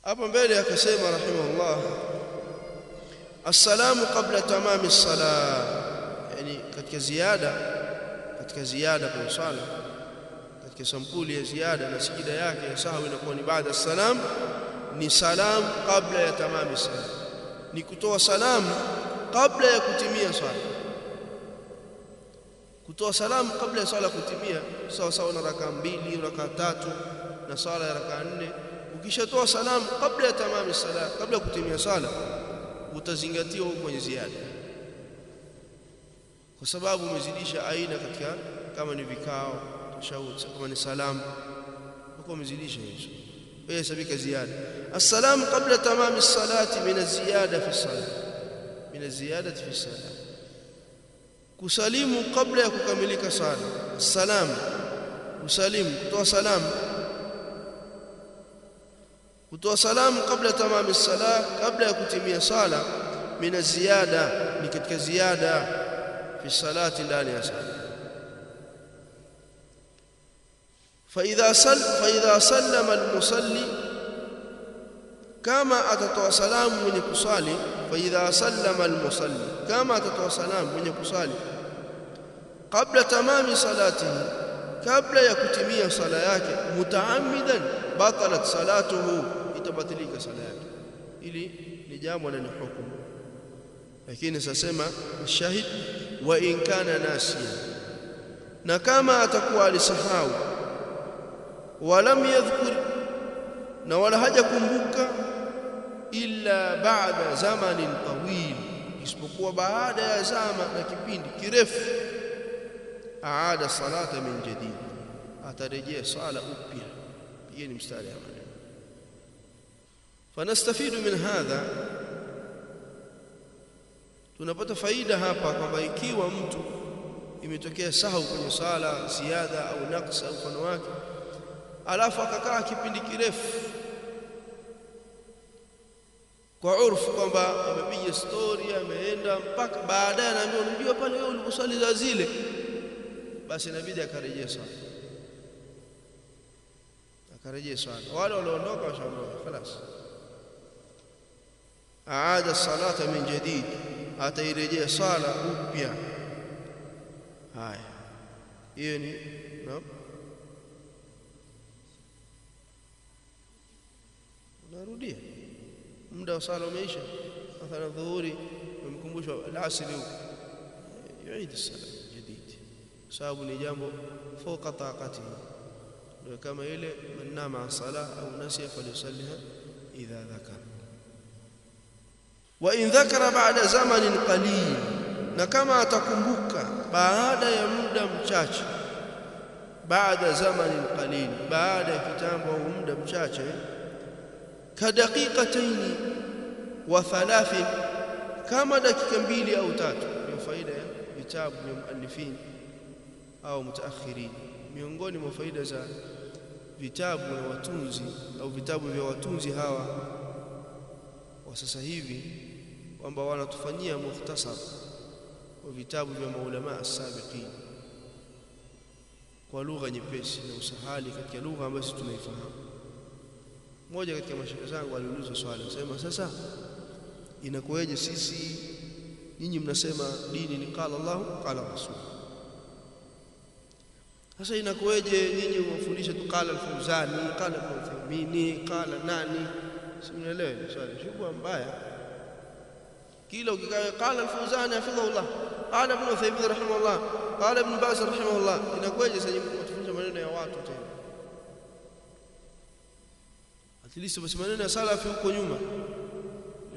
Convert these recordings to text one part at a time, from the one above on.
Hapo mbele akasema rahimahullah, assalamu qabla tamami as-salah, yani katika ziada kwa swala, katika sampuli ya ziada na sijida yake ya sahwi inakuwa ni baada as-salam, ni salam kabla ya tamami as-salah, ni kutoa salamu kabla ya kutimia swala. Kutoa salamu kabla ya swala kutimia sawa sawa na raka 2, raka 3 na swala ya raka 4. Ukishatoa salamu kabla ya tamami sala, kabla ya kutimia sala, utazingatia huko kwenye ziada, kwa sababu umezidisha aina katika, kama ni vikao tashahud, kama ni salamu uko umezidisha hizo, wewe sabika ziada. Assalamu qabla tamami salati min az-ziyada fi salat, min az-ziyadati fi salat, kusalimu kabla ya kukamilika sala. Assalamu, kusalimu, kutoa salamu, kutoa salamu kabla tamami sala, kabla ya kutimia sala, min az-ziyada, ni katika ziada fi salati, ndani ya sala. fa idha sallama al-musalli, kama atatoa salamu mwenye kusali. fa idha sallama al-musalli, kama atatoa salamu mwenye kusali kabla tamami salatihi, kabla ya kutimia sala yake, mutaammidan batalat salatuhu, itabatilika sala yake. Ili ni jambo na ni hukumu, lakini sasema shahid wa in kana nasiya, na kama atakuwa alisahau, walam yadhkur, na wala hajakumbuka, illa ba'da zamanin tawil, isipokuwa baada ya zama na kipindi kirefu, aada salata min jadid, atarejea sala upya. Hii ni mstari ya maneno. Fanastafidu min hadha, tunapata faida hapa kwamba ikiwa mtu imetokea sahau kwenye sala, ziada au naqsa au mfano wake, alafu akakaa kipindi kirefu, kwa urfu kwamba amepiga story, ameenda mpaka baadaye anaambiwa, unajua pale wewe ulikusali za zile, basi inabidi akarejea swala, akarejea swala. Wale walioondoka washaondoka, خلاص, aada salata min jadid, atairejea swala upya. Haya, hiyo ni narudia, muda wa sala umeisha, mathalan dhuhuri umemkumbusha al-asri, yuid as-salat jadid, sababu ni jambo fawqa taqatihi. Ndio kama ile man nama as-salah au nasiya falyusalliha idha dhakara. Wa in dhakara ba'da zamanin qalil, na kama atakumbuka baada ya muda mchache, baada zamanin qalil, baada ya kitambo au muda mchache, kadaqiqataini wa thalathin, kama dakika 2 au 3. Ndio faida ya vitabu vya muallifin au mutaakhirin. Miongoni mwa faida za vitabu na watunzi au vitabu vya watunzi hawa wa sasa hivi, kwamba wanatufanyia mukhtasar wa vitabu vya maulama as-sabiqin kwa lugha nyepesi na usahali, katika lugha ambayo sisi tunaifahamu. Mmoja katika mashaka zangu aliuliza swali, anasema, sasa inakuwaje sisi, nyinyi mnasema dini ni qala Allah qala Rasul, sasa inakuwaje nyinyi mwafundisha tu qala al-Fawzani, qala Ibn Uthaymeen, qala nani? Simuelewi swali, shubha mbaya. Kila ukikaa qala al-Fawzani hafidhahullah, qala Ibn Uthaymeen rahimahullah, qala Ibn Baz rahimahullah, inakuwaje sasa mtufundisha maneno ya watu tena? At least basi maneno ya salafi huko nyuma.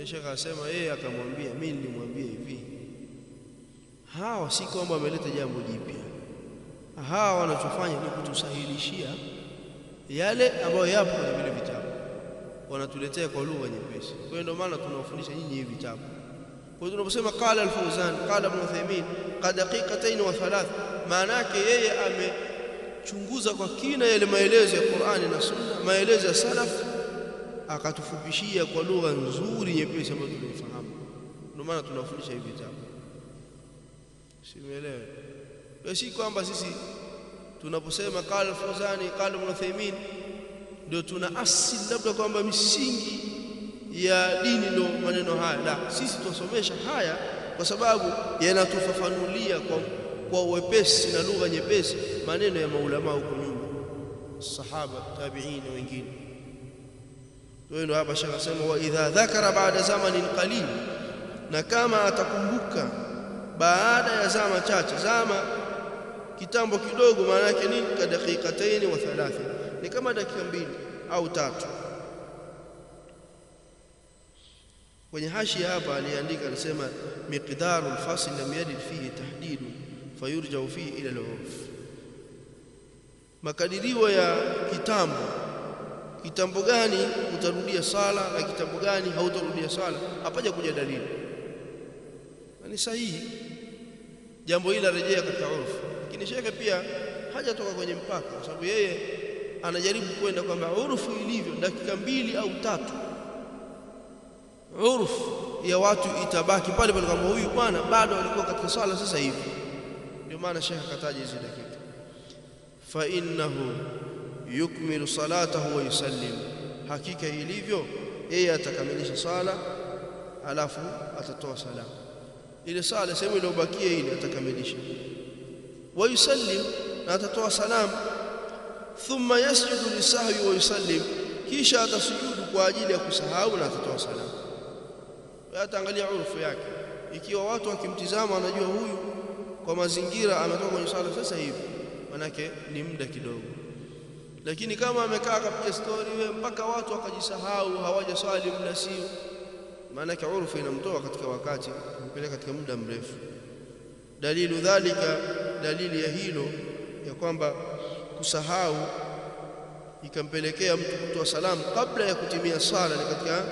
Sheikh akasema yeye akamwambia, mimi nilimwambia hivi, hawa si kwamba wameleta jambo jipya, hawa wanachofanya ni kutusahilishia yale ambayo yapo kwenye vile vitabu, wanatuletea kwa lugha nyepesi. Kwa hiyo ndio maana tunawafundisha nyinyi hivi vitabu. Kwa hiyo tunaposema qala al-Fawzan, qala Ibn Uthaymeen, qad daqiqatayn wa thalath, maana yake yeye amechunguza kwa kina yale maelezo ya Qur'ani na Sunna, maelezo ya salaf, akatufupishia kwa lugha nzuri nyepesi ambayo tunaifahamu. Ndio maana tunafundisha hivi vitabu. Simuelewe. Si kwamba sisi tunaposema qala al-Fawzani, qala Ibn Uthaymeen ndio tuna asili labda kwamba misingi ya dini ndio maneno haya. La, sisi tusomesha haya kwa sababu yanatufafanulia kwa uwepesi na lugha nyepesi maneno ya maulama huko nyuma, sahaba, tabi'in na wengine. Ndio hapa shaka sema wa idha dhakara ba'da zamanin qalil, na kama atakumbuka baada ya zama chache, zama kitambo kidogo, maana yake nini? Ka dakikataini wa thalatha, ni kama dakika 2 au 3. Kwenye hashi hapa aliandika, anasema miqdaru al-fasl lam yadid fihi tahdid fayurja'u fihi ila al-urf, makadirio ya kitambo gani utarudia sala na kitambo gani hautarudia sala, hapaja kuja dalili. Ni sahihi jambo hili, rejea katika urfu. Lakini shekhe pia hajatoka kwenye mpaka, kwa sababu yeye anajaribu kwenda kwamba urfu ilivyo dakika 2 au 3, urfu ya watu itabaki pale pale, kama huyu bwana bado alikuwa katika sala sasa hivi. Ndio maana shekhe akataja hizi dakika, fa innahu yukmilu salatahu wa yusallim, hakika ilivyo yeye atakamilisha sala alafu atatoa salamu. Ile sala sehemu iliyobakia ile atakamilisha, wa yusallim, na atatoa salamu. Thumma yasjudu lisahwi wa yusallim, kisha atasujudu kwa ajili ya kusahau na atatoa salamu. Ataangalia urfu yake, ikiwa watu wakimtizama wanajua huyu kwa mazingira ametoka kwenye sala sasa hivi, manake ni muda kidogo. Lakini kama amekaa kapiga story wewe mpaka watu wakajisahau hawajaswali muda sio, maanake urfu inamtoa katika wakati kumpeleka katika muda mrefu. Dalilu dhalika, dalili ya hilo ya kwamba kusahau ikampelekea mtu kutoa salamu kabla ya kutimia sala ni katika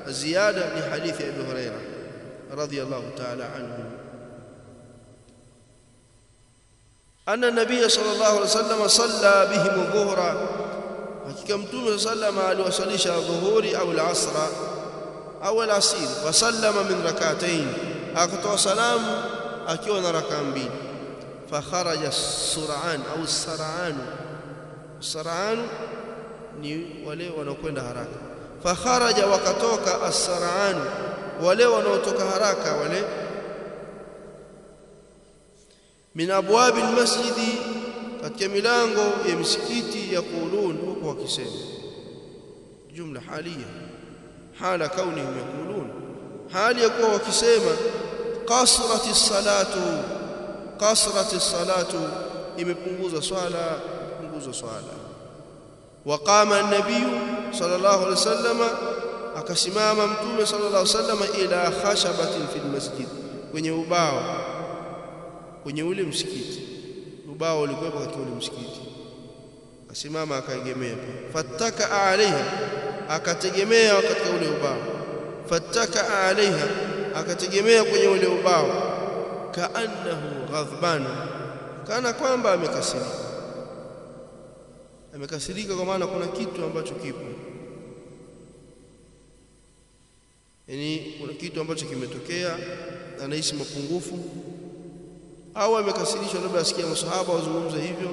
ziada, ni hadithi ya Abu Huraira radhiyallahu ta'ala anhu, anna nabiy sallallahu alaihi wasallam salla bihim dhuhra, hakika mtume sallallahu aliwasalisha dhuhuri au al-asra au al-asir, wa sallama min rak'atayn, akatoa salamu akiwa na rak'a 2. Fa kharaja sur'an au sar'an ni wale wanaokwenda haraka. Fa kharaja, wakatoka as-sar'an, wale wanaotoka haraka wale, min abwab al-masjid, katika milango ya misikiti, yaqulun, huko wakisema jumla halia, hala kaunihim yaqulun, hali ya kuwa wakisema qasratis salatu, imepunguza swala. Waqama an-nabiy sallallahu alayhi wasallam, akasimama mtume sallallahu alayhi wasallam, ila khashabatin fil masjid, kwenye ubao, kwenye ule msikiti, ubao ulikuwa katika ule msikiti, akasimama akaegemea. Fattaka alaiha, akategemea katika ule ubao. Fattaka alaiha, akategemea kwenye ule ubao. Kaannahu ghadban, kana kwamba amekasirika, kwa maana kuna kitu ambacho kipo, yani kuna kitu ambacho kimetokea, anahisi mapungufu, au amekasirishwa, labda asikia masahaba wazungumza hivyo.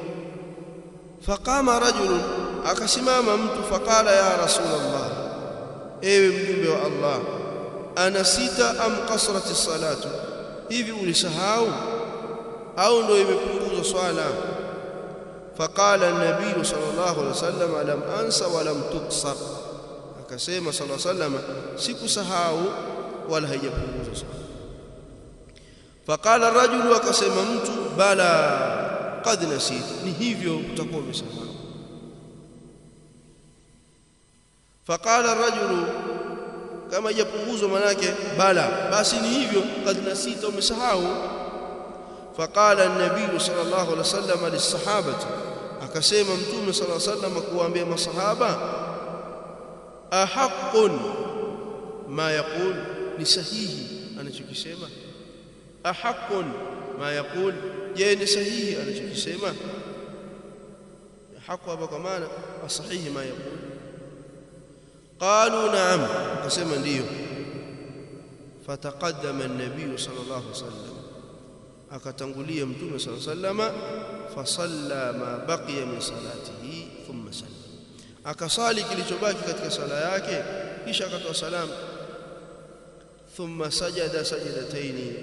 Faqama rajulun, akasimama mtu. Faqala ya Rasulullah, ewe mjumbe wa Allah, anasita am qasrati salatu, hivi ulisahau au ndio imepunguzwa swala? Faqala an-nabiy sallallahu alaihi wasallam, lam ansa wa lam tuqsar, akasema sallallahu alaihi wasallam, sikusahau wala haijapunguzwa swala. Faqala ar-rajulu, akasema mtu, bala qad nasit, ni hivyo utakuwa umesahau. Faqala ar-rajulu, kama haijapunguzwa manake bala, basi ni hivyo, qad nasita, umesahau. Faqala an-nabiy sallallahu alaihi wasallam lis-sahabati, akasema mtume sallallahu alaihi wasallam kuwaambia masahaba, ahaqqun ma yaqul, ni sahihi anachokisema. Ahaqqun ma yaqul, je, ni sahihi anachokisema? Haqqa hapa kwa maana sahihi ma yaqul. Qalu na'am, akasema ndio. Fataqaddama an-nabiy sallallahu alaihi wasallam, akatangulia mtume sallallahu alaihi wasallam. Fasalla ma baqiya min salatihi thumma salla, akasali kilichobaki katika sala yake kisha akatoa salamu, thumma sajada sajdataini,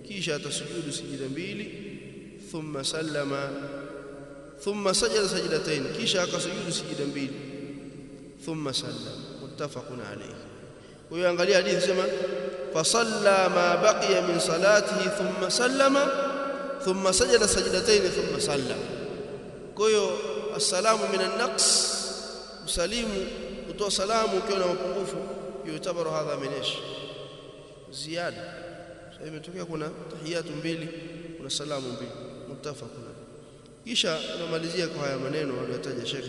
kisha atasujudu sijida mbili, thumma sallama, thumma sajada sajdataini, kisha akasujudu sijida mbili, thumma sallama, muttafaqun alayhi. Kwa hiyo angalia hadithi sema fasalla ma baqiya min salatihi thumma sallama thumma sajada sajdataini thumma sallama. Kwa hiyo assalamu minan naqs, usalimu kutoa salamu ukiwa na mapungufu, yutabaru hadha min ish ziyada. Sasa imetokea kuna tahiyatu mbili, kuna salamu mbili, muttafaqun. Kisha tunamalizia kwa haya maneno aliyotaja Sheikh,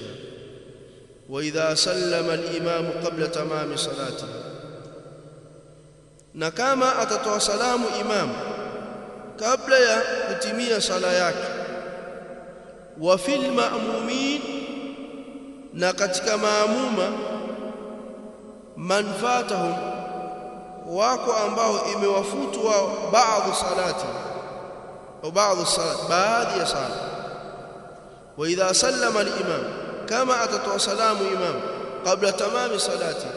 wa idha sallama al-imam qabla tamami salatihi, na kama atatoa salamu imam kabla ya kutimia sala yake, wa fil ma'mumin, na katika maamuma, man fatahum, wako ambao imewafutu wao baadhi salati au baadhi salat, baadhi ya sala. Wa idha sallama al-imam, kama atatoa salamu imam kabla tamami salati,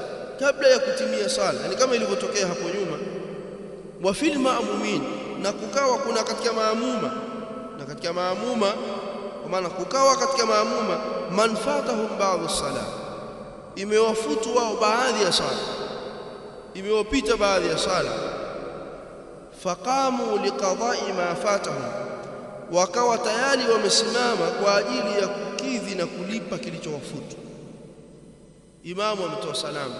kabla ya kutimia sala, yani kama ilivyotokea hapo nyuma. Wa fil ma'mumin, na kukawa kuna katika maamuma, na katika maamuma kwa maana kukawa katika maamuma man fatahum ba'd as-salat, imewafutu wao baadhi ya sala, imewapita baadhi ya sala. Faqamu liqada'i ma fatahum, wakawa tayari wamesimama kwa ajili ya kukidhi na kulipa kilichowafutu. Imamu ametoa salamu,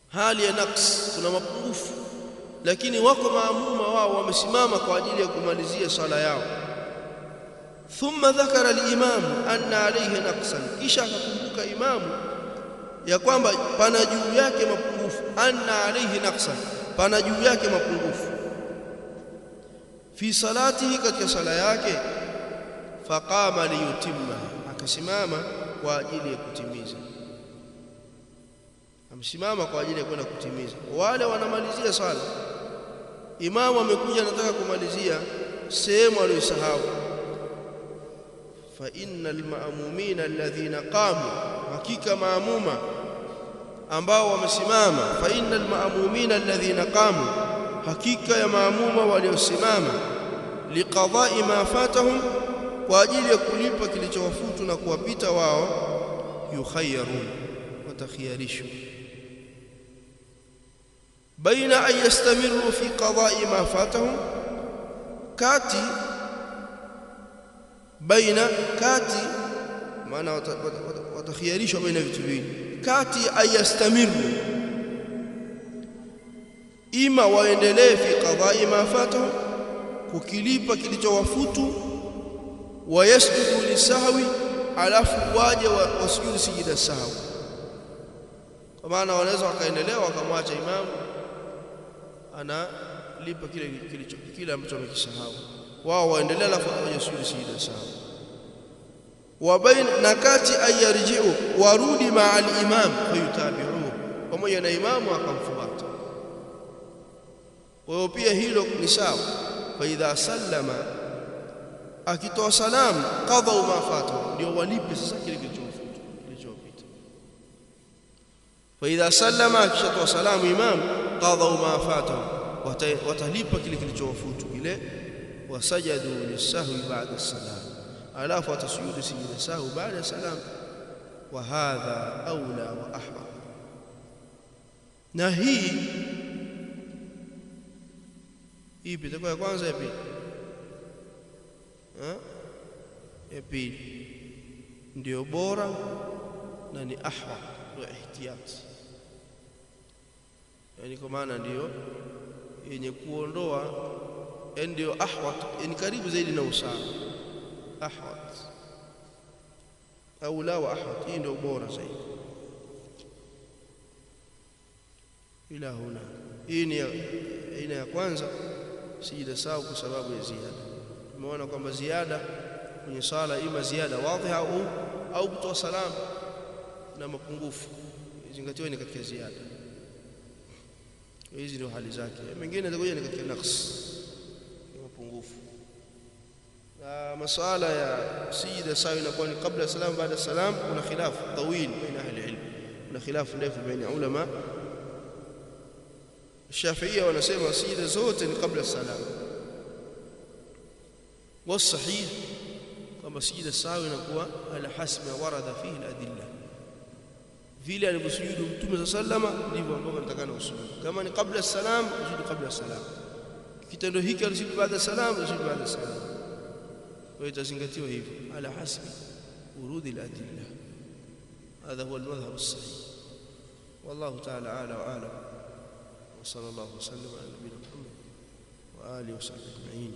hali ya naqs, kuna mapungufu, lakini wako maamuma wao wamesimama kwa ajili ya kumalizia sala yao. Thumma dhakara al-imam anna alayhi naqsan, kisha akakumbuka imamu ya kwamba pana juu yake mapungufu. Anna alayhi naqsan, pana juu yake mapungufu. Fi salatihi, katika sala yake. Faqama liyutimma, akasimama kwa ajili ya kutimiza, amesimama kwa ajili ya kwenda kutimiza. Wale wanamalizia sala, imamu amekuja anataka kumalizia sehemu aliyosahau. Fa innal ma'mumina alladhina qamu, hakika maamuma ambao wamesimama. Fa innal ma'mumina alladhina qamu, hakika ya maamuma waliosimama. Liqada'i ma fatahum, kwa ajili ya kulipa kilichowafutu na kuwapita wao. Yukhayyarun, watakhiyarishwa baina an yastamiru fi qada'i ma fatahum, kati baina, kati maana watakhiyarishwa baina vitu viwili. Kati ayastamiru, ima waendelee fi qada'i ma fatahum, kukilipa kilichowafutu, wa yasjudu lisahwi, alafu waje wasujudu sijida sahwi. Kwa maana wanaweza wakaendelea wakamwacha imamu analipa kile ambacho amekisahau, wao waendelea alafu waje sujudu sijida sahwi. Wa baina, na kati ayarji'u, warudi ma'al imam fayutabi'uhu, pamoja na imamu akamfuata. Kwa hiyo pia hilo ni sawa. Fa idha sallama, akitoa salamu, qadau ma fatahu, ndio walipe sasa kile kilichopita. Fa idha sallama, akitoa salamu imam, qadau ma fatahu, watalipa kile kilichowafutu kile. Wasajadu lisahwi ba'da as-salam, alafu watasujudu sijida sahwi baada ya salam. Wa hadha aula wa ahwal, na hii itakuwa ya kwanza, ya pili, ya pili ndio bora na ni ahwa wa ihtiyat, yani kwa maana ndio yenye kuondoa, ndio ahwa, yani karibu zaidi na usawa. Ahwa au la wa ahwa, hii ndio bora zaidi. Ila huna, hii ni aina ya kwanza, sijida sawa kwa sababu ya ziada. Tumeona kwamba ziada kwenye sala, ima ziada wadhiha au kutoa salamu na mapungufu, zingatiwa ni katika ziada. Hizi ndio hali zake. Mengine zitakuja ni katika naqs, mapungufu. masuala ya sijida sawa inakuwa ni kabla salam baada salam kuna khilaf tawil baina ahli ilm kuna khilaf ndefu baina ulama Shafi'ia wanasema sijida zote ni kabla salam والصحيح kama sijida sawa inakuwa ala hasbi warada fihi al-adilla vile alivyosujudu mtume sallama ndivyo ambavyo natakana usujudu kama ni kabla salam usujudu kabla salam kitendo hiki alisujudu baada salam usujudu baada salam kwa itazingatiwa hivyo ala hasbi urudi al-adilla هذا هو المذهب الصحيح والله تعالى اعلى واعلم وصلى الله وسلم على نبينا محمد واله وصحبه اجمعين